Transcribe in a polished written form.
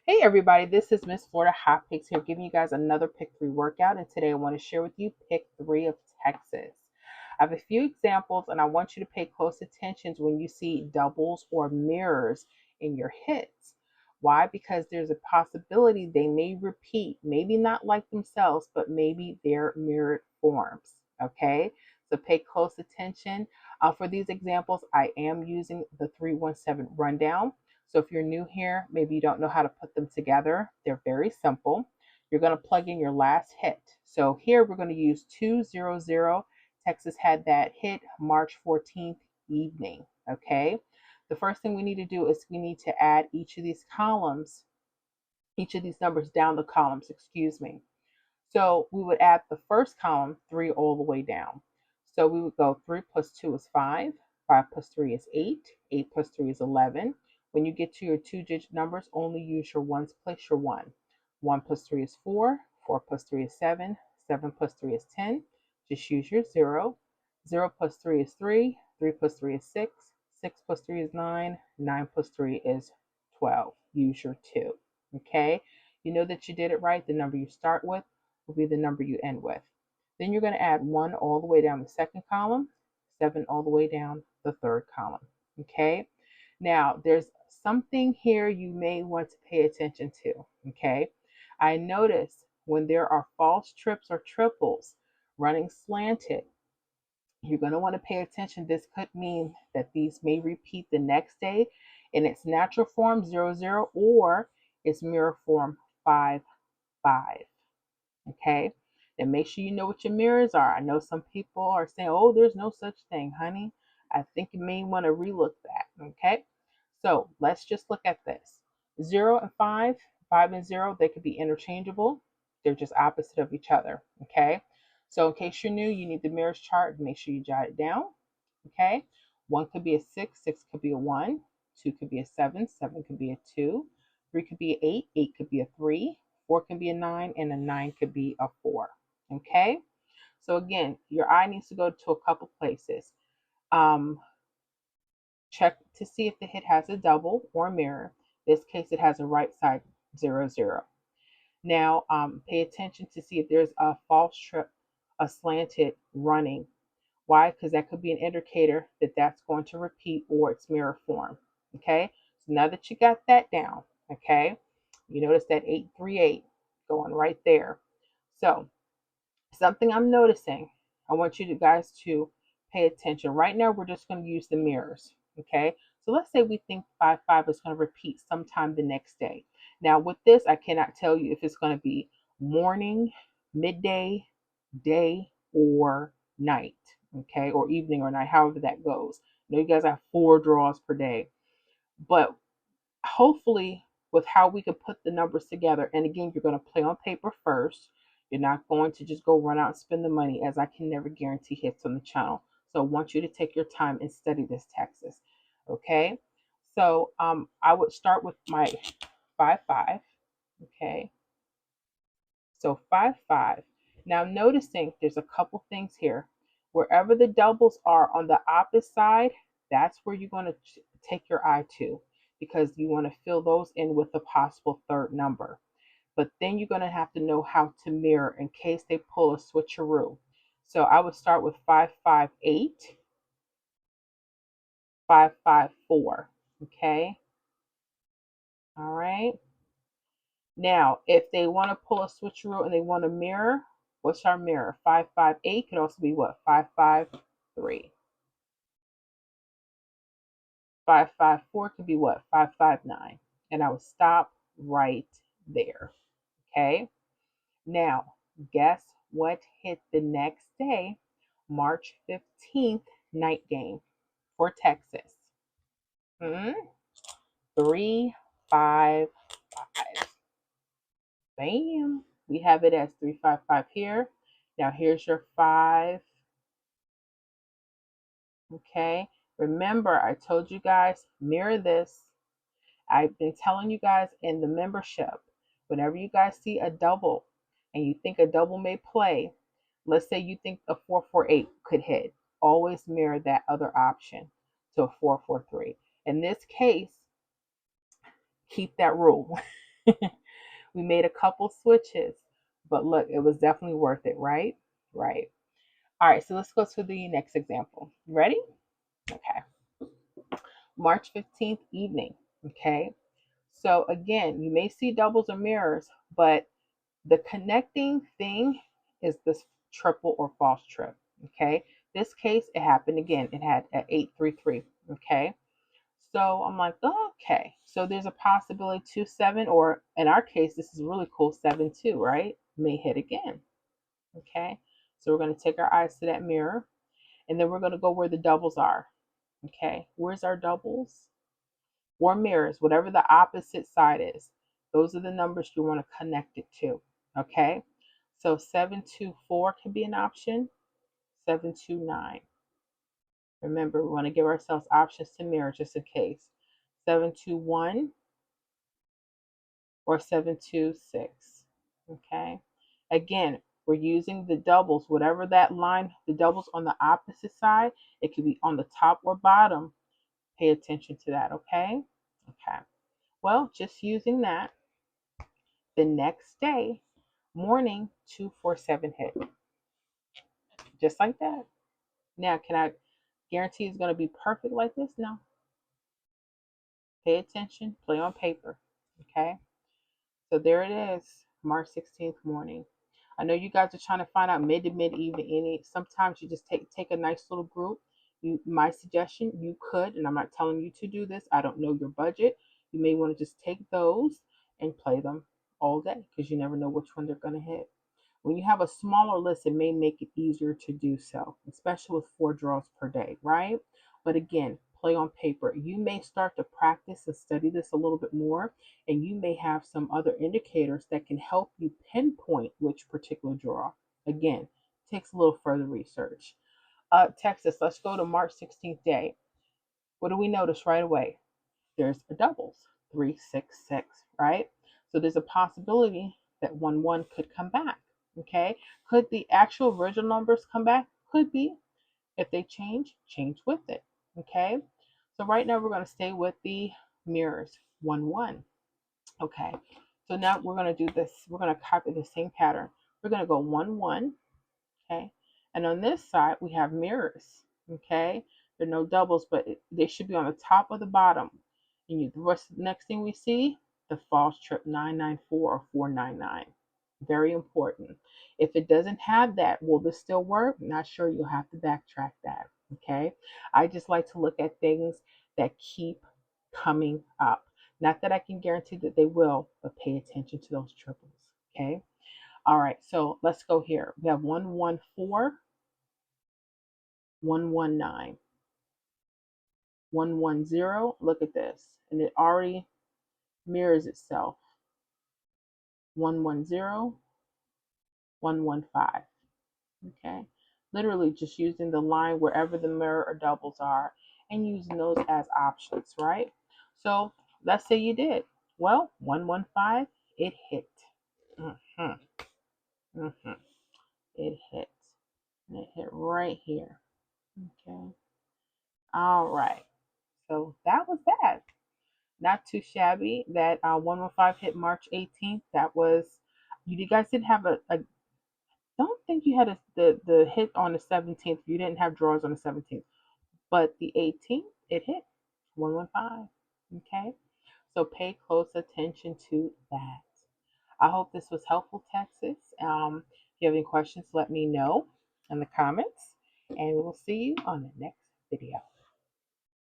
Hey everybody, this is Miss Florida Hot Picks here, giving you guys another Pick 3 workout. And today I want to share with you Pick 3 of Texas. I have a few examples, and I want you to pay close attention when you see doubles or mirrors in your hits. Why? Because there's a possibility they may repeat, maybe not like themselves, but maybe they're mirrored forms. Okay, so pay close attention. For these examples, I am using the 317 rundown. So if you're new here, maybe you don't know how to put them together. They're very simple. You're going to plug in your last hit. So here we're going to use 200. Texas had that hit March 14th evening. Okay. The first thing we need to do is we need to add each of these columns, each of these numbers down the columns, excuse me. So we would add the first column 3 all the way down. So we would go 3 plus 2 is 5, 5 plus 3 is 8, 8 plus 3 is 11. When you get to your two-digit numbers, only use your ones, place your 1. 1 plus 3 is 4, 4 plus 3 is 7, 7 plus 3 is 10. Just use your 0. 0 plus 3 is 3, 3 plus 3 is 6, 6 plus 3 is 9, 9 plus 3 is 12. Use your 2. Okay? You know that you did it right. The number you start with will be the number you end with. Then you're going to add 1 all the way down the second column, 7 all the way down the third column. Okay? Now, there's something here you may want to pay attention to. Okay? I notice when there are false trips or triples running slanted, you're going to want to pay attention. This could mean that these may repeat the next day in its natural form 00 or its mirror form 5-5. Okay, and make sure you know what your mirrors are. I know some people are saying, oh, there's no such thing, honey. I think you may want to relook that. Okay, so let's just look at this. 0 and 5, 5 and 0, they could be interchangeable. They're just opposite of each other. Okay, so in case you're new, you need the mirrors chart. Make sure you jot it down. Okay, 1 could be a 6, 6 could be a 1, 2 could be a 7, 7 could be a 2, 3 could be an 8, 8 could be a 3, 4 can be a 9, and a 9 could be a 4. Okay, so again, your eye needs to go to a couple places. Um, Check to see if the hit has a double or a mirror. In this case, it has a right side 00. Now, pay attention to see if there's a false trip, a slanted running. Why? Because that could be an indicator that that's going to repeat or its mirror form. Okay, so now that you got that down, okay, you notice that 838 going right there. So, something I'm noticing, I want you guys to pay attention. Right now, we're just going to use the mirrors. Okay, so let's say we think 5-5 is going to repeat sometime the next day. Now, with this, I cannot tell you if it's going to be morning, midday, day, or night. Okay, or evening or night, however that goes. I know you guys have 4 draws per day, but hopefully with how we can put the numbers together, and again, you're going to play on paper first. You're not going to just go run out and spend the money, as I can never guarantee hits on the channel. So I want you to take your time and study this Texas. Okay, so I would start with my 5-5. Okay, so 5-5. Now noticing there's a couple things here. Wherever the doubles are on the opposite side, that's where you're going to take your eye to, because you want to fill those in with a possible third number. But then you're going to have to know how to mirror in case they pull a switcheroo. So I would start with 5-5-8, 5-5-4. Okay. All right. Now, if they want to pull a switcheroo and they want to mirror, what's our mirror? 5-5-8 could also be what? 5-5-3. 5-5-4 could be what? 5-5-9. And I would stop right there. Okay. Now, guess what hit the next day? March 15th night game for Texas. 3-5-5. Bam. We have it as 3-5-5 here. Now here's your 5. Okay. Remember, I told you guys, mirror this. I've been telling you guys in the membership, whenever you guys see a double and you think a double may play, let's say you think a 4-4-8 could hit, always mirror that other option to a 4-4-3. In this case, keep that rule. We made a couple switches, but look, it was definitely worth it, right? Right. All right, so let's go to the next example. Ready? Okay. March 15th evening. Okay. So again, you may see doubles or mirrors, but the connecting thing is this triple or false trip. Okay. This case, it happened again. It had an 833. Okay. So I'm like, oh, okay. So there's a possibility 2-7, or in our case, this is really cool, 7-2, right? May hit again. Okay. So we're going to take our eyes to that mirror, and then we're going to go where the doubles are. Okay. Where's our doubles? Or mirrors, whatever the opposite side is. Those are the numbers you want to connect it to. Okay. So 724 can be an option. 729. Remember, we want to give ourselves options to mirror just in case. 721 or 726. Okay. Again, we're using the doubles, whatever that line, the doubles on the opposite side, it could be on the top or bottom. Pay attention to that. Okay. Okay. Well, just using that. The next day, morning, 247 hit. Just like that. Now, can I guarantee it's going to be perfect like this? No. Pay attention, play on paper. Okay. So there it is, March 16th morning. I know you guys are trying to find out mid to mid evening any. Sometimes you just take a nice little group. My suggestion, you could, and I'm not telling you to do this. I don't know your budget. You may want to just take those and play them all day because you never know which one they're going to hit. When you have a smaller list, it may make it easier to do so, especially with 4 draws per day, right? But again, play on paper. You may start to practice and study this a little bit more, and you may have some other indicators that can help you pinpoint which particular draw. Again, takes a little further research. Texas, let's go to March 16th day. What do we notice right away? There's a doubles, 366, right? So there's a possibility that 1-1 could come back. Okay. Could the actual original numbers come back? Could be. If they change, change with it. Okay. So right now we're going to stay with the mirrors, 1-1. Okay. So now we're going to do this. We're going to copy the same pattern. We're going to go 1-1. Okay. And on this side, we have mirrors. Okay. There are no doubles, but they should be on the top or the bottom. And the next thing we see, the false trip 994 or 499. Very important. If it doesn't have that, will this still work? Not sure. You'll have to backtrack that. Okay. I just like to look at things that keep coming up. Not that I can guarantee that they will, but pay attention to those triples. Okay. All right, so let's go here. We have 114, 119, 110. Look at this. And it already mirrors itself. 110, 115. Okay. Literally just using the line wherever the mirror or doubles are and using those as options, right? So let's say you did. Well, 115, it hit. Mm-hmm. Mm-hmm. It hit. And it hit right here. Okay. All right. So that was that. Not too shabby. That 115 hit March 18th. That was, you guys didn't have a don't think you had the hit on the 17th. You didn't have drawers on the 17th. But the 18th, it hit 115. Okay. So pay close attention to that. I hope this was helpful, Texas. If you have any questions, let me know in the comments. And we'll see you on the next video.